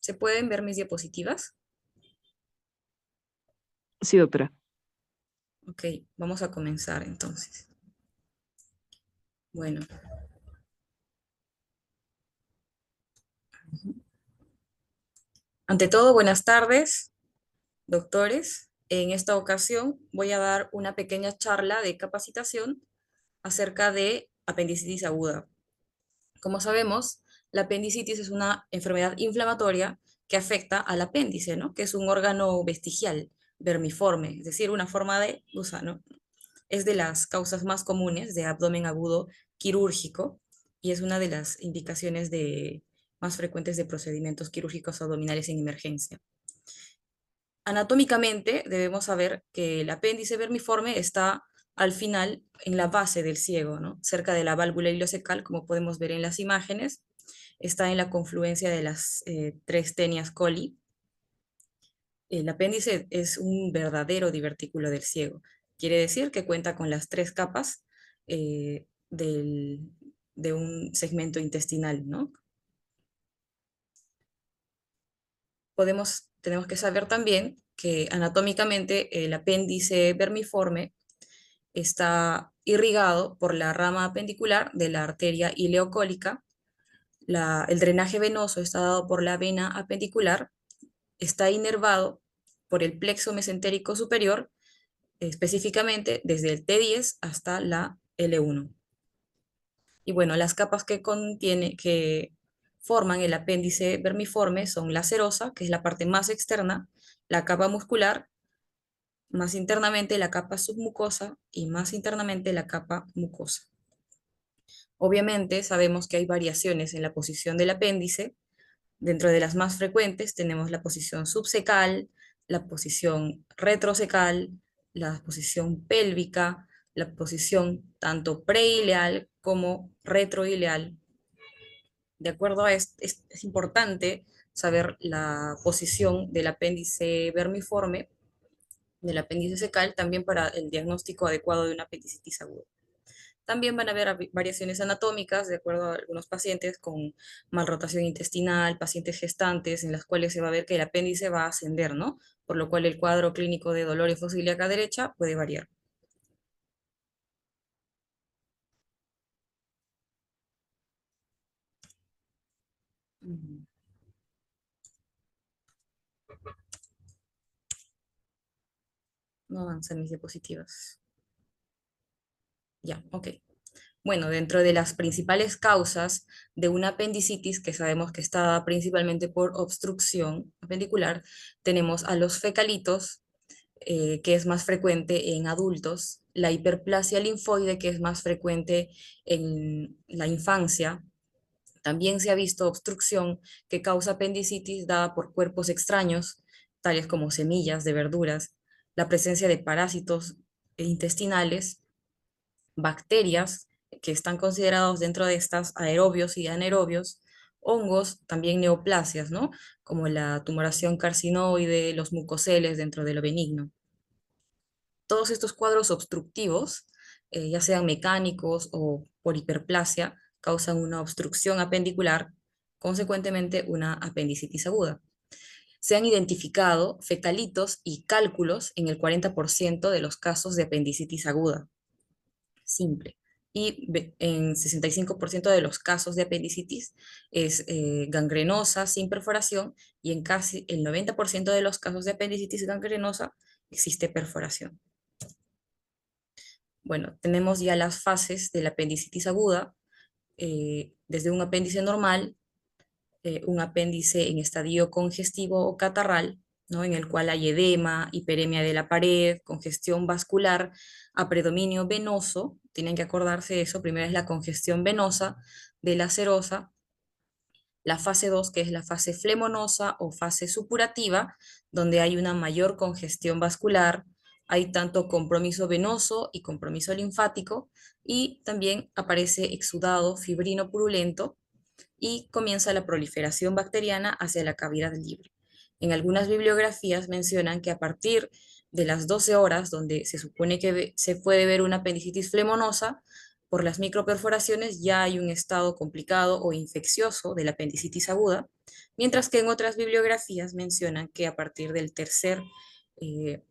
¿Se pueden ver mis diapositivas? Sí, doctora. Ok, vamos a comenzar entonces. Bueno, ante todo, buenas tardes, doctores. En esta ocasión voy a dar una pequeña charla de capacitación acerca de apendicitis aguda. Como sabemos, la apendicitis es una enfermedad inflamatoria que afecta al apéndice, ¿no? Que es un órgano vestigial, vermiforme, es decir, una forma de gusano. Es de las causas más comunes de abdomen agudo quirúrgico y es una de las indicaciones más frecuentes de procedimientos quirúrgicos abdominales en emergencia. Anatómicamente debemos saber que el apéndice vermiforme está al final en la base del ciego, ¿no? Cerca de la válvula ileocecal, como podemos ver en las imágenes, está en la confluencia de las tres tenias coli. El apéndice es un verdadero divertículo del ciego. Quiere decir que cuenta con las tres capas de un segmento intestinal, ¿no? Tenemos que saber también que anatómicamente el apéndice vermiforme está irrigado por la rama apendicular de la arteria ileocólica. El drenaje venoso está dado por la vena apendicular, está inervado por el plexo mesentérico superior, específicamente desde el T10 hasta la L1. Y bueno, las capas que forman el apéndice vermiforme son la serosa, que es la parte más externa, la capa muscular, más internamente la capa submucosa y más internamente la capa mucosa. Obviamente sabemos que hay variaciones en la posición del apéndice. Dentro de las más frecuentes tenemos la posición subsecal, la posición retrocecal, la posición pélvica, la posición tanto preileal como retroileal. De acuerdo a esto, es importante saber la posición del apéndice vermiforme, del apéndice secal, también para el diagnóstico adecuado de una apendicitis aguda. También van a haber variaciones anatómicas de acuerdo a algunos pacientes con malrotación intestinal, pacientes gestantes, en las cuales se va a ver que el apéndice va a ascender, ¿no? Por lo cual el cuadro clínico de dolor esofílica derecha puede variar. Mm, No avanzan mis diapositivas. Ya, ok. Bueno, dentro de las principales causas de una apendicitis, que sabemos que está dada principalmente por obstrucción apendicular, tenemos a los fecalitos, que es más frecuente en adultos, la hiperplasia linfoide, que es más frecuente en la infancia. También se ha visto obstrucción que causa apendicitis dada por cuerpos extraños, tales como semillas de verduras, la presencia de parásitos intestinales, bacterias que están considerados dentro de estas aerobios y anaerobios, hongos, también neoplasias, ¿no? Como la tumoración carcinoide, los mucoceles dentro de lo benigno. Todos estos cuadros obstructivos, ya sean mecánicos o por hiperplasia, causan una obstrucción apendicular, consecuentemente una apendicitis aguda. Se han identificado fecalitos y cálculos en el 40% de los casos de apendicitis aguda, simple. Y en 65% de los casos de apendicitis es gangrenosa sin perforación y en casi el 90% de los casos de apendicitis gangrenosa existe perforación. Bueno, tenemos ya las fases de la apendicitis aguda, desde un apéndice normal, un apéndice en estadio congestivo o catarral, ¿no? En el cual hay edema, hiperemia de la pared, congestión vascular, a predominio venoso. Tienen que acordarse de eso. Primero es la congestión venosa de la serosa, la fase 2, que es la fase flemonosa o fase supurativa, donde hay una mayor congestión vascular, hay tanto compromiso venoso y compromiso linfático, y también aparece exudado fibrino purulento, y comienza la proliferación bacteriana hacia la cavidad libre. En algunas bibliografías mencionan que a partir de las 12 horas, donde se supone que se puede ver una apendicitis flemonosa, por las microperforaciones ya hay un estado complicado o infeccioso de la apendicitis aguda, Mientras que en otras bibliografías mencionan que a partir eh,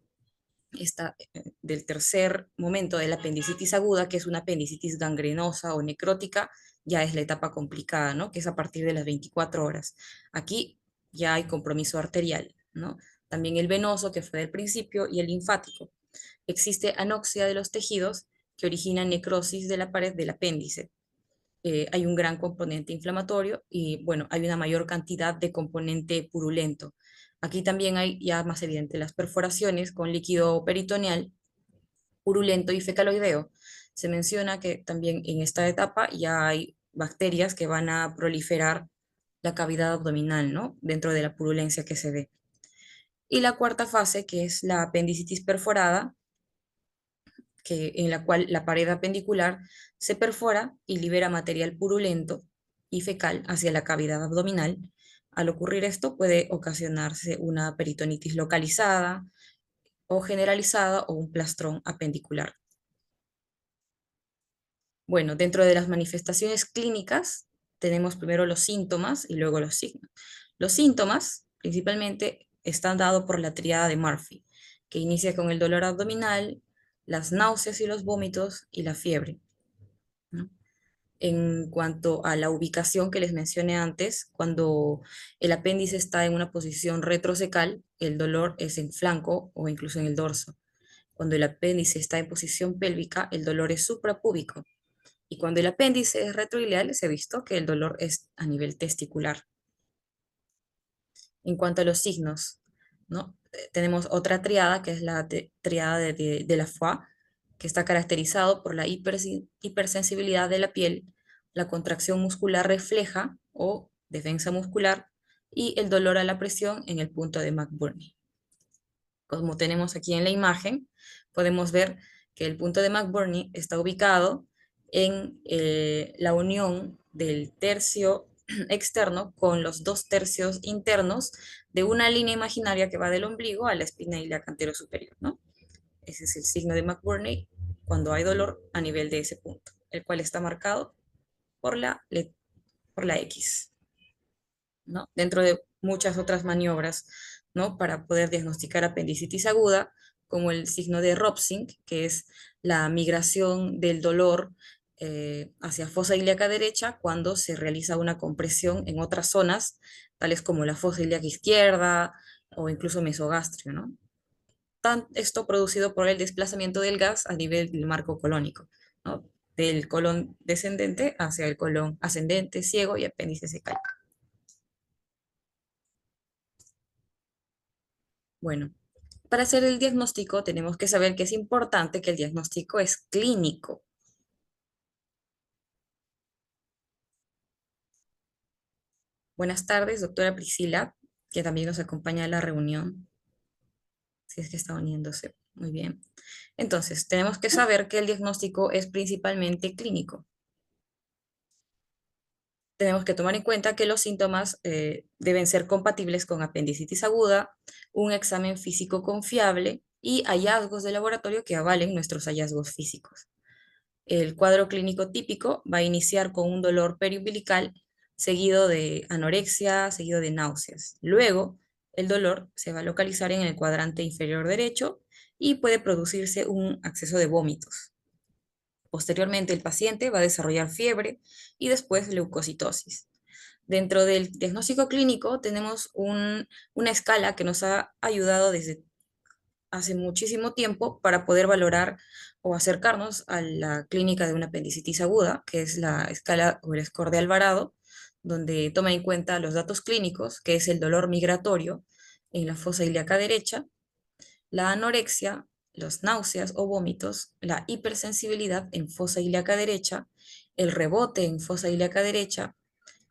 del tercer momento de la apendicitis aguda, que es una apendicitis gangrenosa o necrótica, ya es la etapa complicada, ¿no? Que es a partir de las 24 horas. Aquí ya hay compromiso arterial, ¿no? También el venoso, que fue del principio, y el linfático. Existe anoxia de los tejidos que origina necrosis de la pared del apéndice. Hay un gran componente inflamatorio y, bueno, hay una mayor cantidad de componente purulento. Aquí también hay ya más evidente las perforaciones con líquido peritoneal, purulento y fecaloideo. Se menciona que también en esta etapa ya hay bacterias que van a proliferar la cavidad abdominal, ¿no? Dentro de la purulencia que se ve. Y la cuarta fase, que es la apendicitis perforada, en la cual la pared apendicular se perfora y libera material purulento y fecal hacia la cavidad abdominal. Al ocurrir esto puede ocasionarse una peritonitis localizada o generalizada o un plastrón apendicular. Bueno, dentro de las manifestaciones clínicas tenemos primero los síntomas y luego los signos. Los síntomas principalmente están dados por la tríada de Murphy, que inicia con el dolor abdominal, las náuseas y los vómitos y la fiebre, ¿no? En cuanto a la ubicación que les mencioné antes, cuando el apéndice está en una posición retrocecal, el dolor es en flanco o incluso en el dorso. Cuando el apéndice está en posición pélvica, el dolor es suprapúbico. Y cuando el apéndice es retroileal, se ha visto que el dolor es a nivel testicular. En cuanto a los signos, ¿no? Tenemos otra triada, que es la triada de la Foix, que está caracterizado por la hipersensibilidad de la piel, la contracción muscular refleja o defensa muscular y el dolor a la presión en el punto de McBurney. Como tenemos aquí en la imagen, podemos ver que el punto de McBurney está ubicado en la unión del tercio externo con los dos tercios internos de una línea imaginaria que va del ombligo a la espina ilíaca antero superior, ¿no? Ese es el signo de McBurney cuando hay dolor a nivel de ese punto, el cual está marcado por por la X, ¿no? Dentro de muchas otras maniobras, ¿no? Para poder diagnosticar apendicitis aguda, como el signo de Robsing, que es la migración del dolor hacia fosa ilíaca derecha cuando se realiza una compresión en otras zonas, tales como la fosa ilíaca izquierda o incluso mesogastrio, ¿no? Esto producido por el desplazamiento del gas a nivel del marco colónico, ¿no? Del colon descendente hacia el colon ascendente, ciego y apéndice secal. Bueno, para hacer el diagnóstico tenemos que saber que es importante que el diagnóstico es clínico. Buenas tardes, doctora Priscila, que también nos acompaña a la reunión, si es que está uniéndose. Muy bien. Entonces, tenemos que saber que el diagnóstico es principalmente clínico. Tenemos que tomar en cuenta que los síntomas deben ser compatibles con apendicitis aguda, un examen físico confiable y hallazgos de laboratorio que avalen nuestros hallazgos físicos. El cuadro clínico típico va a iniciar con un dolor periumbilical seguido de anorexia, seguido de náuseas. Luego, el dolor se va a localizar en el cuadrante inferior derecho y puede producirse un acceso de vómitos. Posteriormente, el paciente va a desarrollar fiebre y después leucocitosis. Dentro del diagnóstico clínico tenemos una escala que nos ha ayudado desde hace muchísimo tiempo para poder valorar o acercarnos a la clínica de una apendicitis aguda, que es la escala o el score de Alvarado, donde toma en cuenta los datos clínicos, que es el dolor migratorio en la fosa ilíaca derecha, la anorexia, los náuseas o vómitos, la hipersensibilidad en fosa ilíaca derecha, el rebote en fosa ilíaca derecha,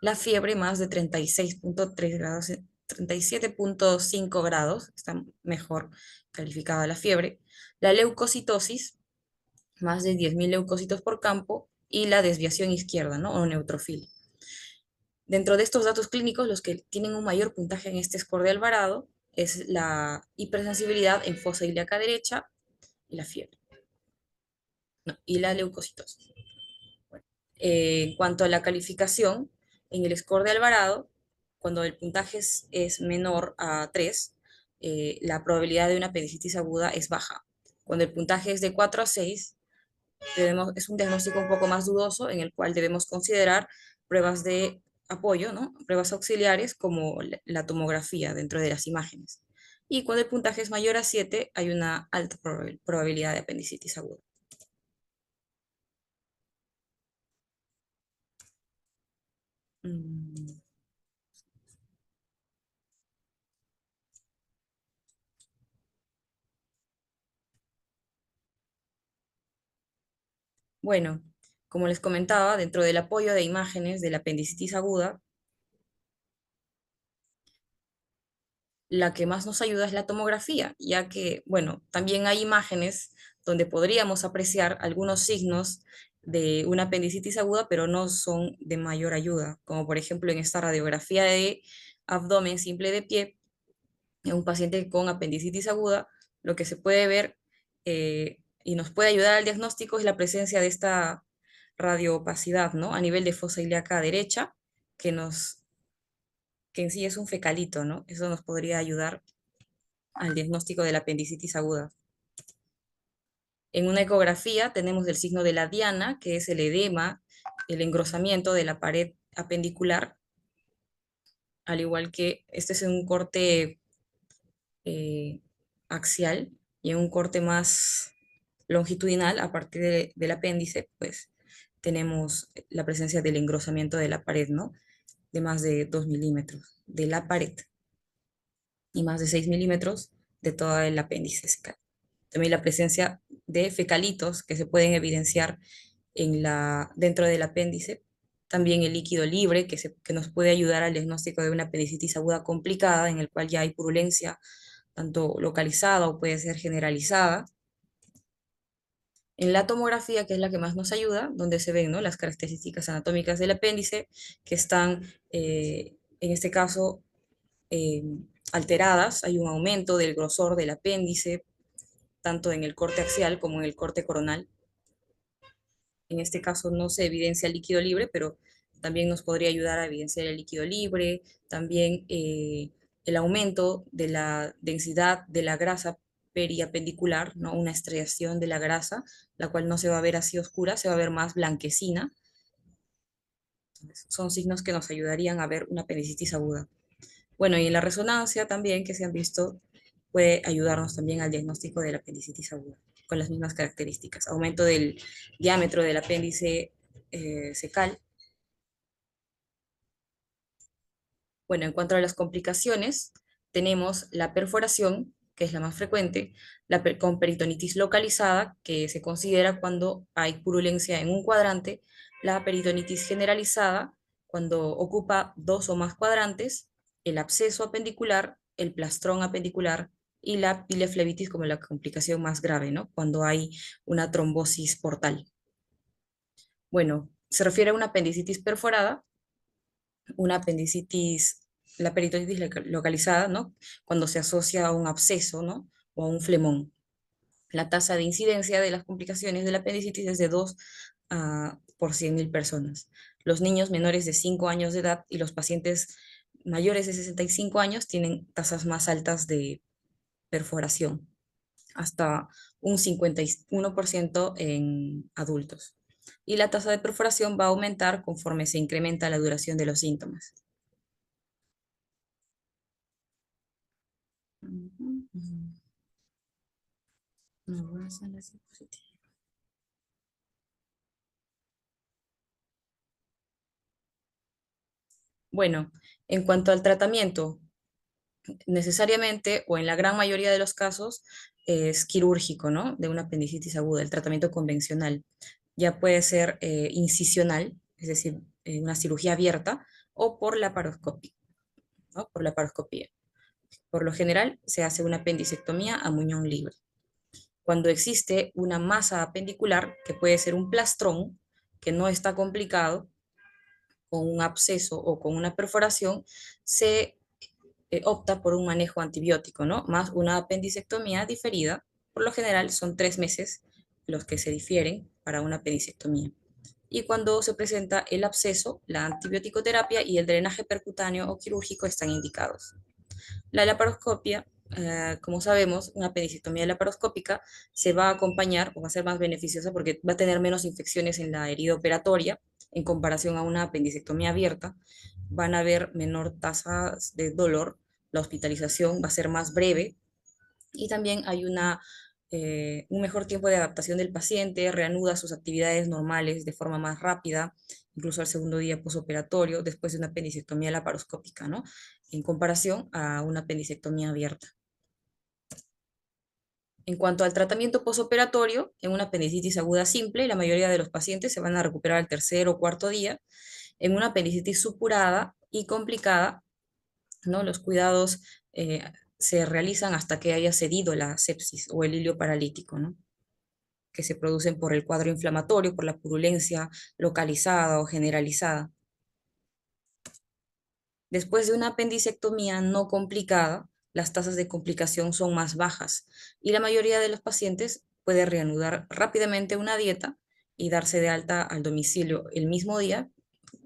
la fiebre más de 36,3 grados, 37,5 grados, está mejor calificada la fiebre, la leucocitosis, más de 10.000 leucocitos por campo, y la desviación izquierda, ¿no? O neutrofil. Dentro de estos datos clínicos, los que tienen un mayor puntaje en este score de Alvarado es la hipersensibilidad en fosa ilíaca derecha y la fiebre, ¿no? Y la leucocitosis. Bueno, en cuanto a la calificación, en el score de Alvarado, Cuando el puntaje es menor a 3, la probabilidad de una apendicitis aguda es baja. Cuando el puntaje es de 4 a 6, es un diagnóstico un poco más dudoso en el cual debemos considerar pruebas de apoyo, ¿no? Pruebas auxiliares como la tomografía dentro de las imágenes. Y cuando el puntaje es mayor a 7, hay una alta probabilidad de apendicitis aguda. Mm, Bueno, como les comentaba, dentro del apoyo de imágenes de la apendicitis aguda, la que más nos ayuda es la tomografía, ya que, bueno, también hay imágenes donde podríamos apreciar algunos signos de una apendicitis aguda, pero no son de mayor ayuda, como por ejemplo en esta radiografía de abdomen simple de pie, en un paciente con apendicitis aguda, lo que se puede ver y nos puede ayudar al diagnóstico es la presencia de esta radioopacidad, ¿no? A nivel de fosa ilíaca derecha, que que en sí es un fecalito, ¿no? Eso nos podría ayudar al diagnóstico de la apendicitis aguda. En una ecografía tenemos el signo de la diana, que es el edema, el engrosamiento de la pared apendicular, al igual que este es un corte eh, axial y en un corte más longitudinal a partir del apéndice, pues tenemos la presencia del engrosamiento de la pared, ¿no? De más de 2 milímetros de la pared y más de 6 milímetros de todo el apéndice. También la presencia de fecalitos que se pueden evidenciar dentro del apéndice. También el líquido libre que nos puede ayudar al diagnóstico de una apendicitis aguda complicada, en el cual ya hay purulencia tanto localizada o puede ser generalizada. En la tomografía, que es la que más nos ayuda, donde se ven, ¿no?, las características anatómicas del apéndice, que están, en este caso, eh, alteradas. Hay un aumento del grosor del apéndice, tanto en el corte axial como en el corte coronal. En este caso no se evidencia el líquido libre, pero también nos podría ayudar a evidenciar el líquido libre, también el aumento de la densidad de la grasa periapendicular, ¿no? Una estriación de la grasa, la cual no se va a ver así oscura, se va a ver más blanquecina. Entonces, son signos que nos ayudarían a ver una apendicitis aguda. Bueno, y en la resonancia también que se han visto puede ayudarnos también al diagnóstico de la apendicitis aguda, con las mismas características. Aumento del diámetro del apéndice cecal. Bueno, en cuanto a las complicaciones, tenemos la perforación, que es la más frecuente, con peritonitis localizada, que se considera cuando hay purulencia en un cuadrante, la peritonitis generalizada, cuando ocupa dos o más cuadrantes, el absceso apendicular, el plastrón apendicular y la pileflebitis como la complicación más grave, ¿no? Cuando hay una trombosis portal. Bueno, se refiere a una apendicitis perforada, una apendicitis, la peritonitis localizada, ¿no? Cuando se asocia a un absceso, ¿no? O a un flemón. La tasa de incidencia de las complicaciones de la apendicitis es de 2 por 100.000 personas. Los niños menores de 5 años de edad y los pacientes mayores de 65 años tienen tasas más altas de perforación, hasta un 51% en adultos. Y la tasa de perforación va a aumentar conforme se incrementa la duración de los síntomas. Ujú, ujú. No vas a la diapositiva. Bueno, en cuanto al tratamiento, necesariamente o en la gran mayoría de los casos es quirúrgico, ¿no? De una apendicitis aguda, el tratamiento convencional. Ya puede ser incisional, es decir, una cirugía abierta, o por laparoscopia, ¿no? Por laparoscopía. Por lo general se hace una apendicectomía a muñón libre. Cuando existe una masa apendicular, que puede ser un plastrón, que no está complicado, con un absceso o con una perforación, se opta por un manejo antibiótico, ¿no? Más una apendicectomía diferida. Por lo general son 3 meses los que se difieren para una apendicectomía. y cuando se presenta el absceso, la antibiótico-terapia y el drenaje percutáneo o quirúrgico están indicados. La laparoscopia, como sabemos, una apendicectomía laparoscópica se va a acompañar o va a ser más beneficiosa porque va a tener menos infecciones en la herida operatoria en comparación a una apendicectomía abierta. Van a haber menor tasas de dolor, la hospitalización va a ser más breve y también hay un mejor tiempo de adaptación del paciente, reanuda sus actividades normales de forma más rápida, incluso al segundo día posoperatorio, después de una apendicectomía laparoscópica, ¿no? En comparación a una apendicectomía abierta. En cuanto al tratamiento posoperatorio, en una apendicitis aguda simple, la mayoría de los pacientes se van a recuperar al tercer o cuarto día. En una apendicitis supurada y complicada, ¿no? Los cuidados se realizan hasta que haya cedido la sepsis o el hilio paralítico, ¿no? Que se producen por el cuadro inflamatorio, por la purulencia localizada o generalizada. Después de una apendicectomía no complicada, las tasas de complicación son más bajas y la mayoría de los pacientes puede reanudar rápidamente una dieta y darse de alta al domicilio el mismo día,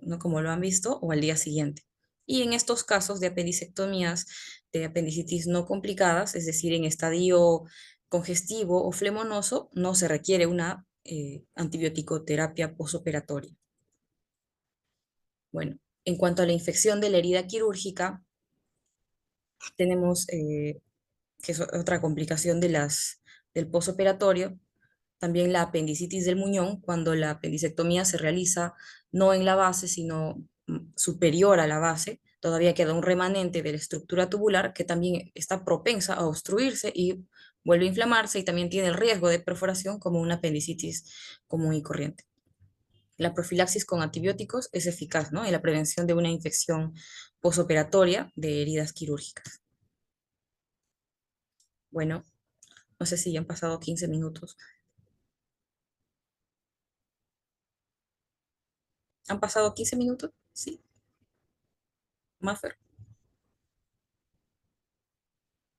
¿no? Como lo han visto, o al día siguiente. Y en estos casos de apendicectomías, de apendicitis no complicadas, es decir, en estadio congestivo o flemonoso, no se requiere una antibiótico-terapia posoperatoria. Bueno, en cuanto a la infección de la herida quirúrgica, tenemos que es otra complicación del posoperatorio, también la apendicitis del muñón, cuando la apendicectomía se realiza no en la base, sino superior a la base, todavía queda un remanente de la estructura tubular que también está propensa a obstruirse y vuelve a inflamarse y también tiene el riesgo de perforación como una apendicitis común y corriente. La profilaxis con antibióticos es eficaz, ¿no? En la prevención de una infección posoperatoria de heridas quirúrgicas. Bueno, no sé si ya han pasado 15 minutos. ¿Han pasado 15 minutos? Sí, Maffer.